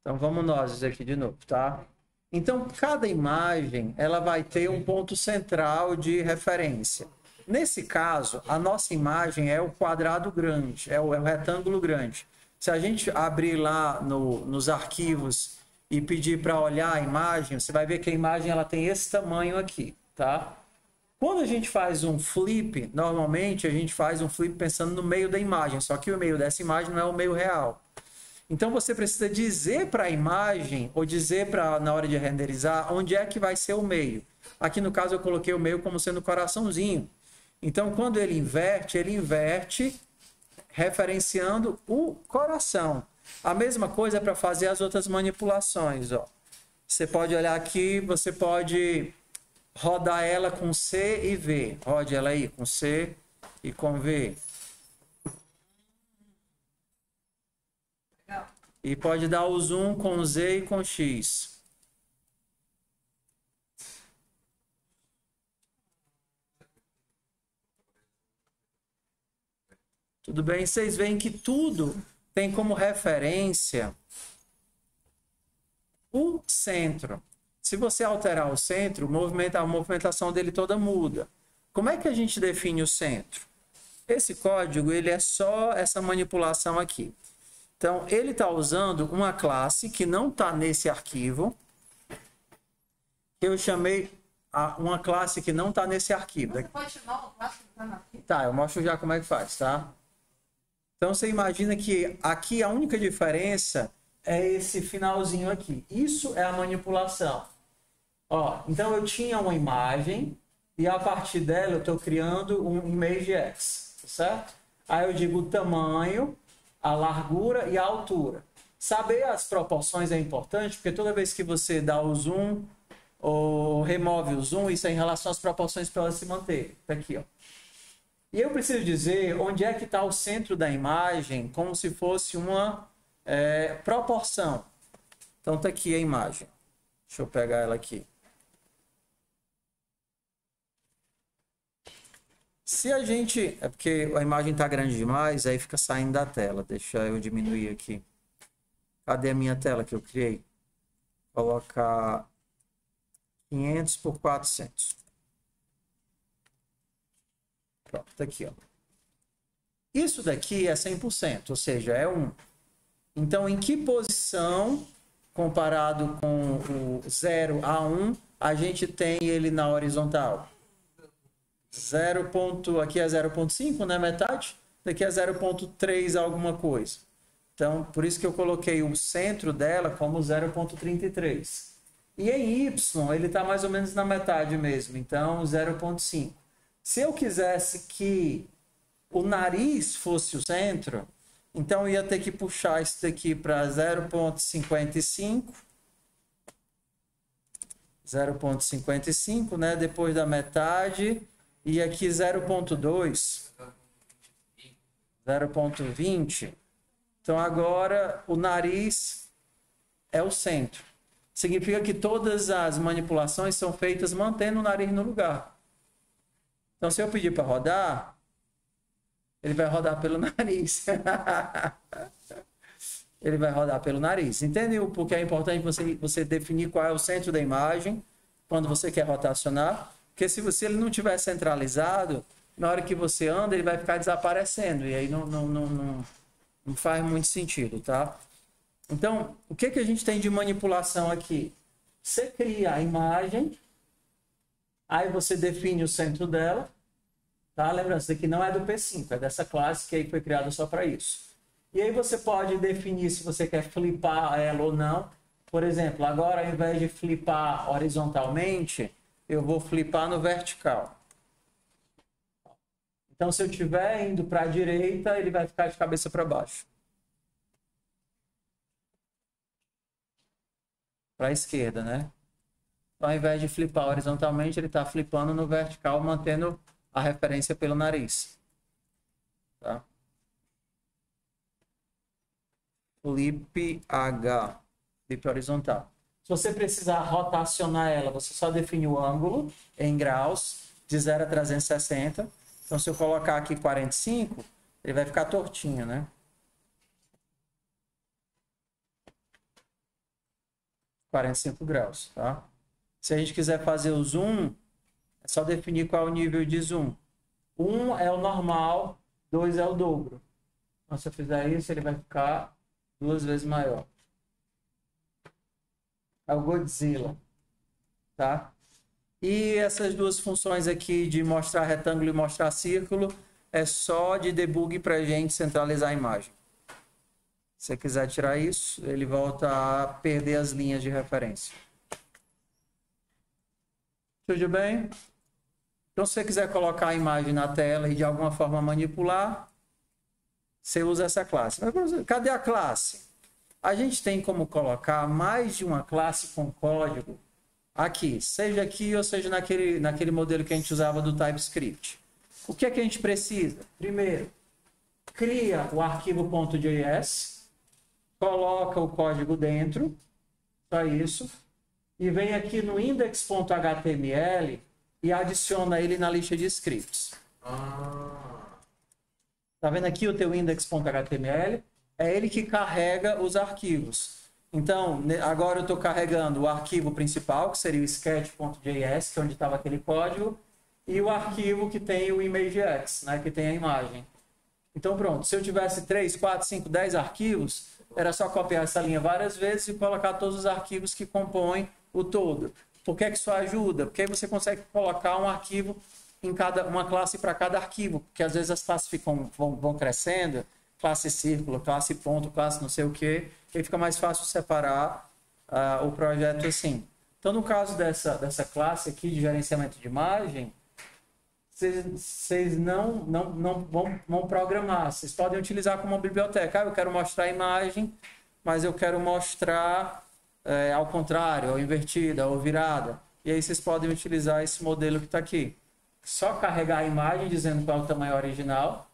Então, vamos nós aqui de novo, tá? Então, cada imagem, ela vai ter um ponto central de referência. Nesse caso, a nossa imagem é o quadrado grande, é o retângulo grande. Se a gente abrir lá nos arquivos e pedir para olhar a imagem, você vai ver que a imagem ela tem esse tamanho aqui, tá? Quando a gente faz um flip, normalmente a gente faz um flip pensando no meio da imagem, só que o meio dessa imagem não é o meio real. Então você precisa dizer para a imagem, ou dizer na hora de renderizar, onde é que vai ser o meio. Aqui no caso eu coloquei o meio como sendo o coraçãozinho. Então quando ele inverte referenciando o coração. A mesma coisa para fazer as outras manipulações. Ó. Você pode olhar aqui, você pode rodar ela com C e V. Rode ela aí com C e com V. E pode dar o zoom com Z e com X. Tudo bem? Vocês veem que tudo tem como referência o centro. Se você alterar o centro, a movimentação dele toda muda. Como é que a gente define o centro? Esse código ele é só essa manipulação aqui. Então, ele está usando uma classe que não está nesse arquivo. Eu chamei uma classe que não está nesse arquivo. Você pode chamar uma classe que está no arquivo? Tá, eu mostro já como é que faz, tá? Então, você imagina que aqui a única diferença é esse finalzinho aqui. Isso é a manipulação. Ó, então, eu tinha uma imagem e a partir dela eu estou criando um ImageX, certo? Aí eu digo o tamanho, a largura e a altura. Saber as proporções é importante, porque toda vez que você dá o zoom ou remove o zoom, isso é em relação às proporções para elas se manterem. Tá aqui, ó. E eu preciso dizer onde é que está o centro da imagem, como se fosse uma proporção. Então tá aqui a imagem. Deixa eu pegar ela aqui. Se a gente... É porque a imagem está grande demais, aí fica saindo da tela. Deixa eu diminuir aqui. Cadê a minha tela que eu criei? Colocar 500 por 400. Pronto, tá aqui, ó. Isso daqui é 100%, ou seja, é 1. Então, em que posição, comparado com o 0 a 1, a gente tem ele na horizontal? 0. Aqui é 0,5, né? Metade. Daqui é 0,3 alguma coisa. Então, por isso que eu coloquei o centro dela como 0,33. E em Y, ele está mais ou menos na metade mesmo. Então, 0,5. Se eu quisesse que o nariz fosse o centro, então eu ia ter que puxar isso daqui para 0,55. 0,55, né? Depois da metade... E aqui 0,2, 0,20. Então, agora o nariz é o centro. Significa que todas as manipulações são feitas mantendo o nariz no lugar. Então, se eu pedir para rodar, ele vai rodar pelo nariz. Ele vai rodar pelo nariz. Entendeu? Porque é importante você definir qual é o centro da imagem quando você quer rotacionar. Porque se ele não tiver centralizado, na hora que você anda, ele vai ficar desaparecendo. E aí não faz muito sentido, tá? Então, o que a gente tem de manipulação aqui? Você cria a imagem, aí você define o centro dela, tá? Lembrando, isso aqui não é do P5, é dessa classe que aí foi criada só para isso. E aí você pode definir se você quer flipar ela ou não. Por exemplo, agora ao invés de flipar horizontalmente... eu vou flipar no vertical. Então, se eu estiver indo para a direita, ele vai ficar de cabeça para baixo. Para a esquerda, né? Então, ao invés de flipar horizontalmente, ele está flipando no vertical, mantendo a referência pelo nariz. Tá? Flip H. Flip horizontal. Se você precisar rotacionar ela, você só define o ângulo em graus, de 0 a 360. Então, se eu colocar aqui 45, ele vai ficar tortinho, né? 45 graus, tá? Se a gente quiser fazer o zoom, é só definir qual é o nível de zoom. 1 é o normal, 2 é o dobro. Então, se eu fizer isso, ele vai ficar 2 vezes maior. É o Godzilla, tá? E essas duas funções aqui de mostrar retângulo e mostrar círculo é só de debug para a gente centralizar a imagem. Se você quiser tirar isso, ele volta a perder as linhas de referência. Tudo bem? Então, se você quiser colocar a imagem na tela e de alguma forma manipular, você usa essa classe. Mas cadê a classe? A gente tem como colocar mais de uma classe com código aqui, seja aqui ou seja naquele modelo que a gente usava do TypeScript. O que é que a gente precisa? Primeiro, cria o arquivo .js, coloca o código dentro, só isso, e vem aqui no index.html e adiciona ele na lista de scripts. Tá vendo aqui o teu index.html? É ele que carrega os arquivos. Então, agora eu estou carregando o arquivo principal, que seria o sketch.js, que é onde estava aquele código, e o arquivo que tem o ImageX, né, que tem a imagem. Então, pronto. Se eu tivesse 3, 4, 5, 10 arquivos, era só copiar essa linha várias vezes e colocar todos os arquivos que compõem o todo. Por que isso ajuda? Porque aí você consegue colocar um arquivo em uma classe para cada arquivo, porque às vezes as classes vão crescendo, classe círculo, classe ponto, classe não sei o que, e aí fica mais fácil separar o projeto assim. Então, no caso dessa classe aqui de gerenciamento de imagem, vocês não vão programar, vocês podem utilizar como uma biblioteca. Eu quero mostrar a imagem, mas eu quero mostrar ao contrário, ou invertida, ou virada. E aí vocês podem utilizar esse modelo que está aqui. Só carregar a imagem dizendo qual é o tamanho original,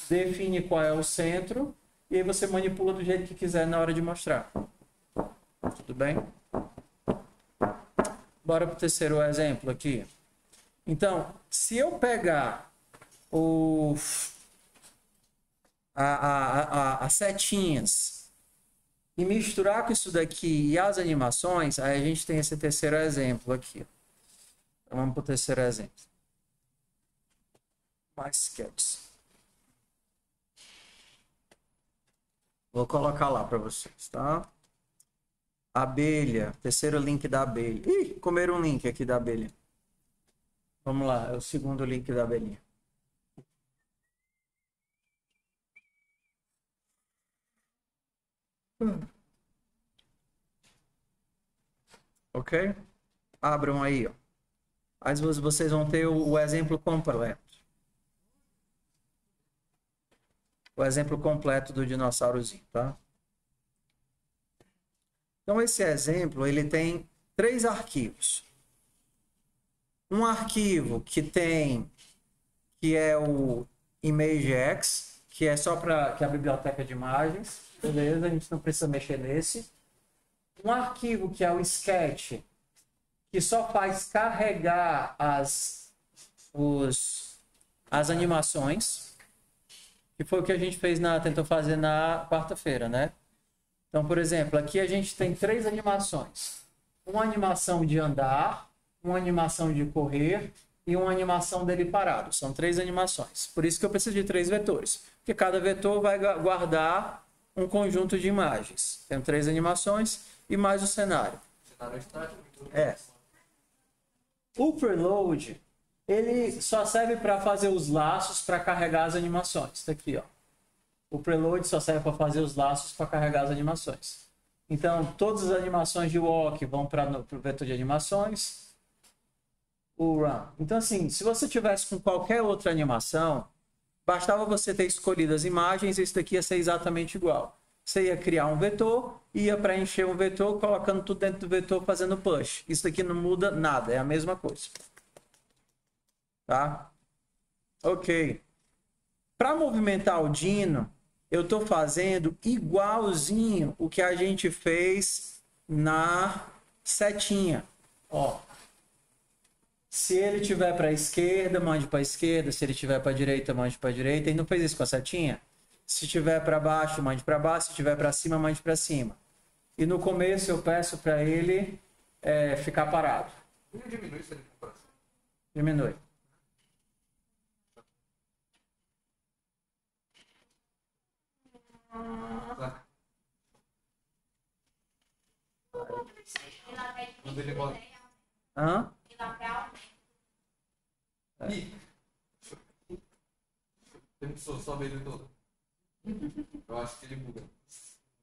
define qual é o centro, e aí você manipula do jeito que quiser na hora de mostrar. Tudo bem? Bora para o terceiro exemplo aqui. Então, se eu pegar as setinhas e misturar com isso daqui e as animações, aí a gente tem esse terceiro exemplo aqui. Então, vamos para o terceiro exemplo. Mais sketches. Vou colocar lá para vocês, tá? Abelha, terceiro link da abelha. Ih, comeram um link aqui da abelha. Vamos lá, é o segundo link da abelhinha. Ok? Abram aí, ó. Aí vocês vão ter o exemplo completo. O exemplo completo do dinossaurozinho, tá? Então, esse exemplo, ele tem 3 arquivos. Um arquivo que é o ImageX, que é só para a biblioteca de imagens. Beleza, a gente não precisa mexer nesse. Um arquivo que é o Sketch, que só faz carregar as animações, que foi o que a gente tentou fazer na quarta-feira, né? Então, por exemplo, aqui a gente tem 3 animações. Uma animação de andar, uma animação de correr e uma animação dele parado. São 3 animações. Por isso que eu preciso de 3 vetores. Porque cada vetor vai guardar um conjunto de imagens. Tem 3 animações e mais o cenário. O preload, ele só serve para fazer os laços para carregar as animações. Está aqui, ó. O preload só serve para fazer os laços para carregar as animações. Então, todas as animações de walk vão para o vetor de animações. O run. Então, assim, se você tivesse com qualquer outra animação, bastava você ter escolhido as imagens e isso daqui ia ser exatamente igual. Você ia criar um vetor, ia preencher um vetor, colocando tudo dentro do vetor, fazendo push. Isso daqui não muda nada, é a mesma coisa. Tá? Ok. Para movimentar o Dino, eu estou fazendo igualzinho o que a gente fez na setinha. Ó. Se ele tiver para a esquerda, mande para a esquerda. Se ele tiver para a direita, mande para a direita. Ele não fez isso com a setinha? Se tiver para baixo, mande para baixo. Se tiver para cima, mande para cima. e no começo eu peço para ele ficar parado. Não diminui se ele for para cima. Diminui. Tá. Quando ele volta. Hã? Ih! Tem que sobe ele todo. Eu acho que ele buga.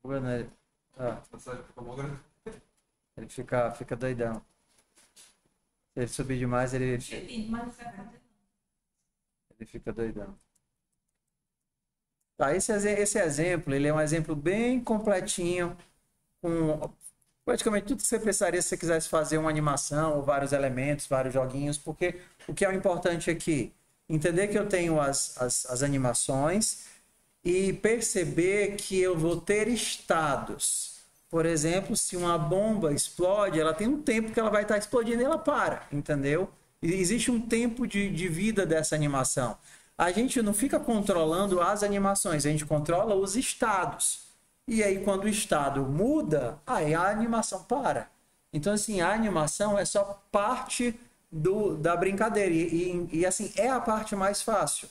Nossa, ele fica mó grande. Ele fica doidão. Se ele subir demais, ele fica doidão. Tá, esse exemplo, ele é um exemplo bem completinho, com praticamente tudo que você precisaria se você quisesse fazer uma animação, ou vários elementos, vários joguinhos, porque o que é o importante aqui? Entender que eu tenho as animações e perceber que eu vou ter estados. Por exemplo, se uma bomba explode, ela tem um tempo que ela vai estar explodindo e ela para, entendeu? E existe um tempo de vida dessa animação. A gente não fica controlando as animações, a gente controla os estados. E aí, quando o estado muda, aí a animação para. Então, assim, a animação é só parte da brincadeira. E assim, é a parte mais fácil.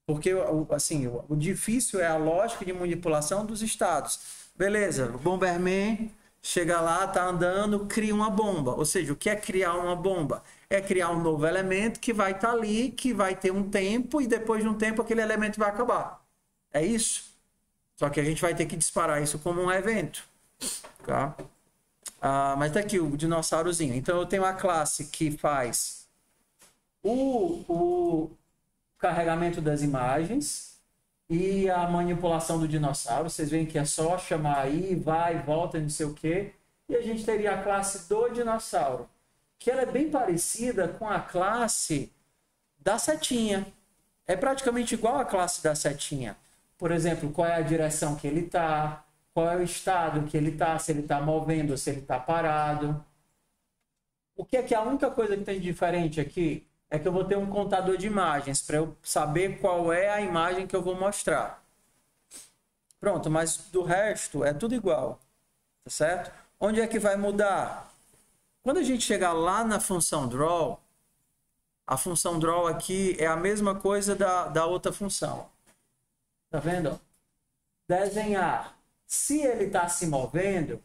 Porque, assim, o difícil é a lógica de manipulação dos estados. Beleza, o Bomberman chega lá, tá andando, cria uma bomba. Ou seja, o que é criar uma bomba? É criar um novo elemento que vai estar ali, que vai ter um tempo, e depois de um tempo aquele elemento vai acabar. É isso. Só que a gente vai ter que disparar isso como um evento. Tá? Mas tá aqui o dinossaurozinho. Então eu tenho a classe que faz o carregamento das imagens e a manipulação do dinossauro. Vocês veem que é só chamar aí, vai, volta, não sei o quê. E a gente teria a classe do dinossauro, que ela é bem parecida com a classe da setinha. É praticamente igual à classe da setinha. Por exemplo, qual é a direção que ele está, qual é o estado que ele está, se ele está movendo ou se ele está parado. O que é que a única coisa que tem de diferente aqui é que eu vou ter um contador de imagens para eu saber qual é a imagem que eu vou mostrar. Pronto, mas do resto é tudo igual, tá certo? Onde é que vai mudar? Quando a gente chegar lá na função draw, a função draw aqui é a mesma coisa da outra função. Tá vendo? Desenhar. Se ele está se movendo,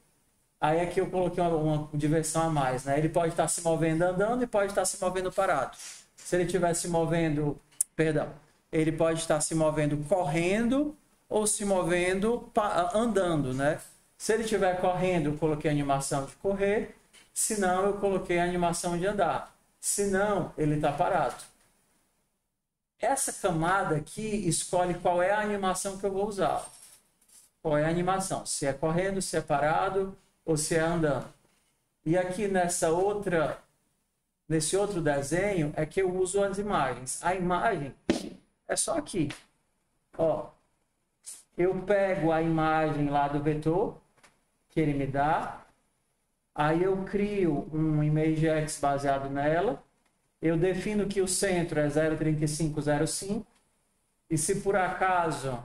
aí é que eu coloquei uma diversão a mais, né? Ele pode estar se movendo andando e pode estar se movendo parado. Se ele estiver se movendo, perdão, ele pode estar se movendo correndo ou se movendo andando, né? Se ele estiver correndo, eu coloquei a animação de correr. Se não, eu coloquei a animação de andar. Se não, ele está parado. Essa camada aqui escolhe qual é a animação que eu vou usar. Qual é a animação? Se é correndo, se é parado ou se é andando. E aqui nesse outro desenho é que eu uso as imagens. A imagem é só aqui. Ó, eu pego a imagem lá do vetor que ele me dá. Aí eu crio um ImageX baseado nela. Eu defino que o centro é 0,3505. E se por acaso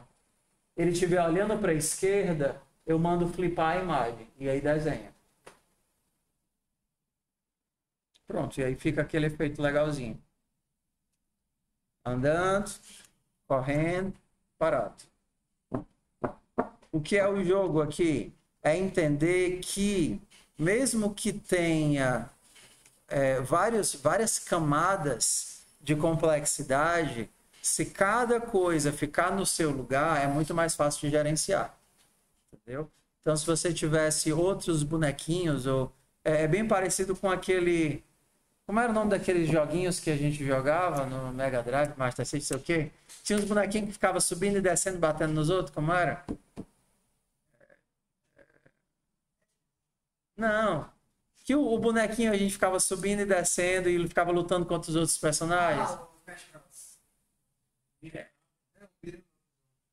ele estiver olhando para a esquerda, eu mando flipar a imagem. E aí desenha. Pronto, e aí fica aquele efeito legalzinho. Andando, correndo, parado. O que é o jogo aqui? É entender que, mesmo que tenha várias camadas de complexidade, se cada coisa ficar no seu lugar, é muito mais fácil de gerenciar. Entendeu? Então, se você tivesse outros bonequinhos, é bem parecido com aquele... Como era o nome daqueles joguinhos que a gente jogava no Mega Drive, Master System, sei o quê? Tinha uns bonequinhos que ficavam subindo e descendo, batendo nos outros, como era? Não. Que o bonequinho a gente ficava subindo e descendo e ele ficava lutando contra os outros personagens.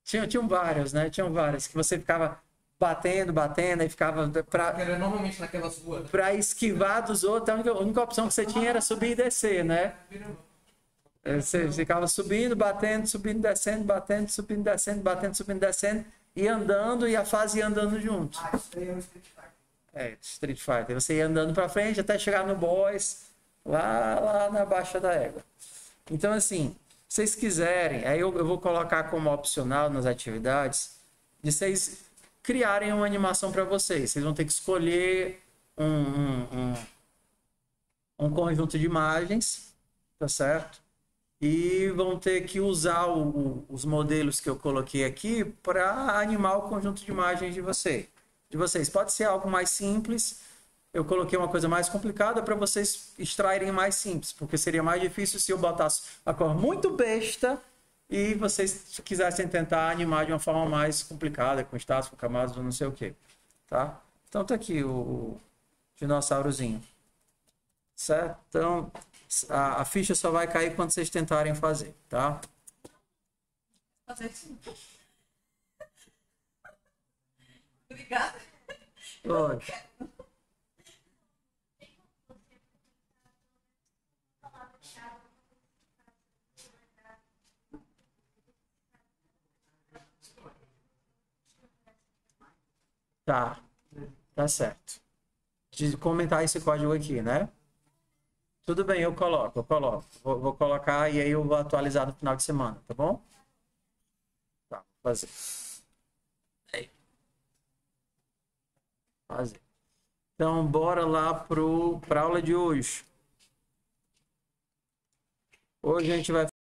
Tinham vários, né? Tinham vários que você ficava batendo, e ficava Era normalmente naquelas ruas. para esquivar dos outros. A única opção que você tinha era subir e descer, né? Você ficava subindo, batendo, subindo, descendo, batendo, subindo, descendo, batendo, subindo, descendo. ir andando e a fase ir andando junto. Ah, isso aí é o Street Fighter. É, Street Fighter. Você ia andando para frente até chegar no boss, lá na baixa da égua. Então, assim, se vocês quiserem, aí eu vou colocar como opcional nas atividades, de vocês criarem uma animação para vocês. Vocês vão ter que escolher um conjunto de imagens, tá certo? E vão ter que usar os modelos que eu coloquei aqui para animar o conjunto de imagens de vocês. Pode ser algo mais simples. Eu coloquei uma coisa mais complicada para vocês extraírem mais simples, porque seria mais difícil se eu botasse uma cor muito besta e vocês quisessem tentar animar de uma forma mais complicada, com estáticos, com camadas, não sei o que, tá? Então tá aqui o dinossaurozinho, certo? Então a ficha só vai cair quando vocês tentarem fazer, tá? Fazer isso. Obrigada. Oi. Tá certo. De comentar esse código aqui, né? Tudo bem, eu coloco. Vou colocar e aí eu vou atualizar no final de semana, tá bom? Tá, vou fazer. Aí. Fazer. Então, bora lá para a aula de hoje. Hoje a gente vai